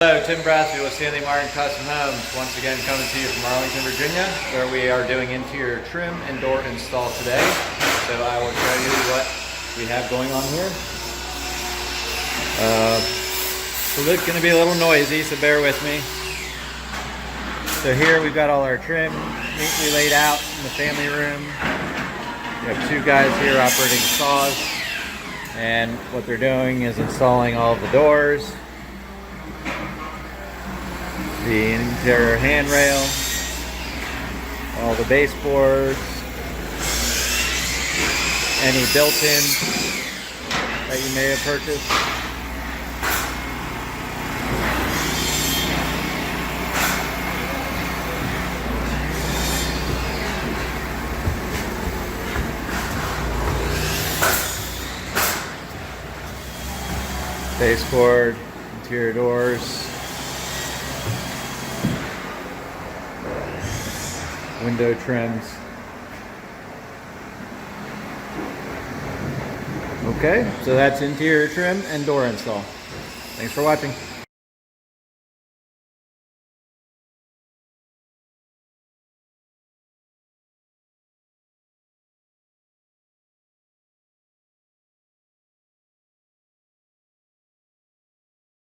Hello, Tim Brassfield with Stanley Custom Homes. Once again coming to you from Arlington, Virginia, where we are doing interior trim and door install today. So I will show you what we have going on here. So it's going to be a little noisy, so bear with me. So here we've got all our trim neatly laid out in the family room. We have two guys here operating saws, and what they're doing is installing all of the doors, the interior handrail, all the baseboards, any built-ins that you may have purchased. Baseboard, interior doors, window trims. Okay, so that's interior trim and door install. Thanks for watching.